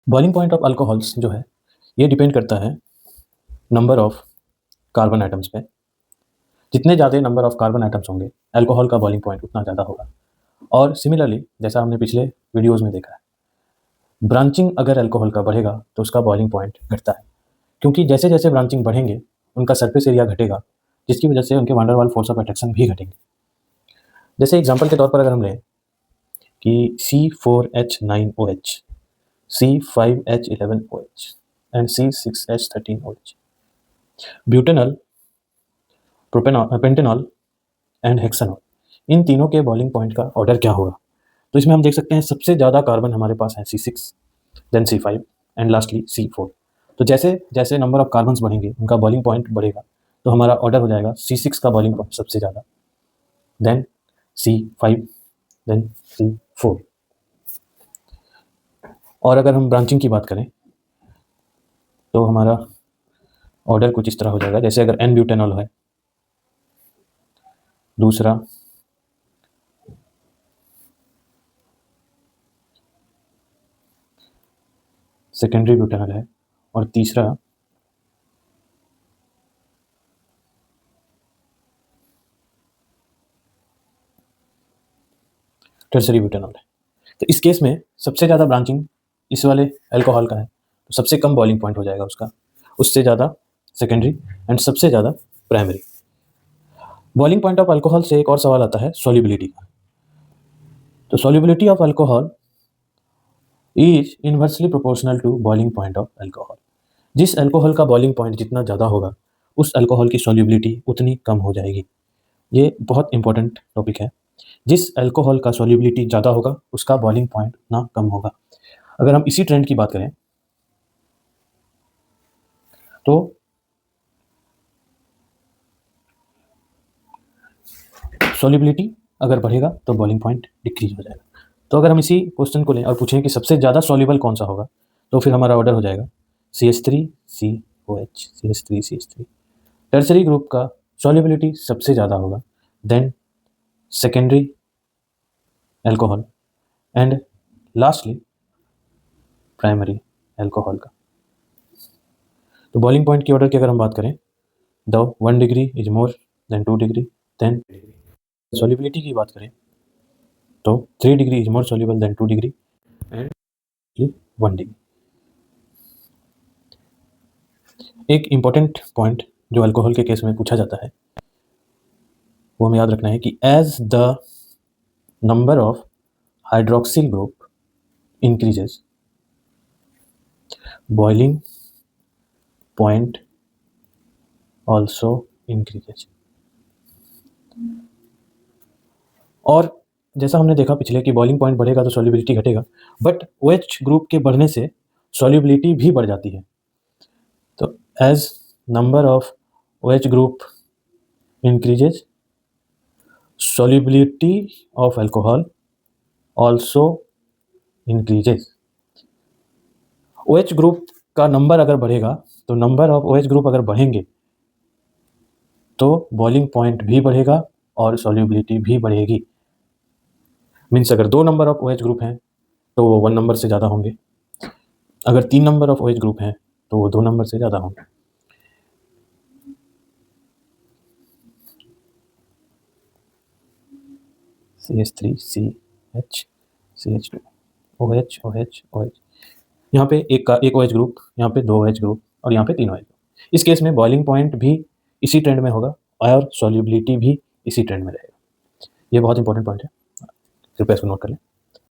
Boiling point of alcohols जो है ये डिपेंड करता है नंबर ऑफ कार्बन एटम्स पे। जितने ज़्यादा नंबर ऑफ कार्बन एटम्स होंगे अल्कोहल का बॉइलिंग पॉइंट उतना ज़्यादा होगा। और सिमिलरली जैसा हमने पिछले वीडियोज़ में देखा है, ब्रांचिंग अगर अल्कोहल का बढ़ेगा तो उसका बॉइलिंग पॉइंट घटता है, क्योंकि जैसे जैसे ब्रांचिंग बढ़ेंगे उनका सरफेस एरिया घटेगा, जिसकी वजह से उनके van der Waals force of attraction भी घटेंगे। जैसे एग्जाम्पल के तौर पर अगर हम लें कि C4H9OH, C5H11OH and C6H13OH, butanol, pentanol and hexanol, इन तीनों के बॉइलिंग पॉइंट का ऑर्डर क्या होगा? तो इसमें हम देख सकते हैं सबसे ज़्यादा कार्बन हमारे पास है C6, then C5 and lastly C4। तो जैसे जैसे नंबर ऑफ कार्बन्स बढ़ेंगे उनका बॉइलिंग पॉइंट बढ़ेगा, तो हमारा ऑर्डर हो जाएगा C6 का बॉइलिंग पॉइंट सबसे ज़्यादा, देन C5, देन C4। और अगर हम ब्रांचिंग की बात करें तो हमारा ऑर्डर कुछ इस तरह हो जाएगा। जैसे अगर N ब्यूटेनॉल है, दूसरा सेकेंडरी ब्यूटेनॉल है, और तीसरा टर्सरी ब्यूटेनॉल है। तो इस केस में सबसे ज़्यादा ब्रांचिंग इस वाले अल्कोहल का है, तो सबसे कम बॉइलिंग पॉइंट हो जाएगा उसका, उससे ज़्यादा सेकेंडरी एंड सबसे ज़्यादा primary. Boiling point of alcohol से एक और सवाल आता है सॉल्युबिलिटी का। तो solubility of alcohol is inversely proportional to boiling point of alcohol. जिस अल्कोहल का बॉइलिंग पॉइंट जितना ज़्यादा होगा उस अल्कोहल की सॉल्युबिलिटी उतनी कम हो जाएगी। ये बहुत इंपॉर्टेंट टॉपिक है। जिस अल्कोहल का सॉल्युबिलिटी ज़्यादा होगा उसका बॉइलिंग पॉइंट उतना कम होगा। अगर हम इसी ट्रेंड की बात करें तो सॉल्युबिलिटी अगर बढ़ेगा तो बॉइलिंग पॉइंट डिक्रीज हो जाएगा। तो अगर हम इसी क्वेश्चन को लें और पूछें कि सबसे ज़्यादा सॉल्युबल कौन सा होगा, तो फिर हमारा ऑर्डर हो जाएगा CH3COH, CH3CH3। टर्सरी ग्रुप का सॉल्युबिलिटी सबसे ज़्यादा होगा, then secondary alcohol and lastly primary alcohol का। तो बॉइलिंग पॉइंट की ऑर्डर की अगर हम बात करें, the 1 degree is more than 2 degree then degree. Solubility की बात करें तो 3 degree is more soluble than 2 degree and 1 degree. एक इंपॉर्टेंट पॉइंट जो अल्कोहल के केस में पूछा जाता है वो हमें याद रखना है कि as the number of hydroxyl group increases, boiling point also increases. और जैसा हमने देखा पिछले कि बॉइलिंग पॉइंट बढ़ेगा तो सॉल्युबिलिटी घटेगा, बट OH ग्रुप के बढ़ने से सॉल्युबिलिटी भी बढ़ जाती है। तो as number of OH group increases, solubility of alcohol also increases। OH group का नंबर अगर बढ़ेगा तो नंबर ऑफ OH ग्रुप अगर बढ़ेंगे तो बॉइलिंग पॉइंट भी बढ़ेगा और सॉल्युबिलिटी भी बढ़ेगी। मीन्स अगर 2 नंबर ऑफ OH ग्रुप हैं तो वो 1 नंबर से ज़्यादा होंगे, अगर 3 नंबर ऑफ OH ग्रुप हैं तो वो 2 नंबर से ज़्यादा होंगे। CH3CH CH2 OH OH OH, यहाँ पे एक OH ग्रुप, यहाँ पे 2 OH ग्रुप और यहाँ पे 3 OH ग्रुप। इस केस में बॉइलिंग पॉइंट भी इसी ट्रेंड में होगा और सॉल्युबिलिटी भी इसी ट्रेंड में रहेगा। ये बहुत इंपॉर्टेंट पॉइंट है, कृपया इसको नोट कर लें।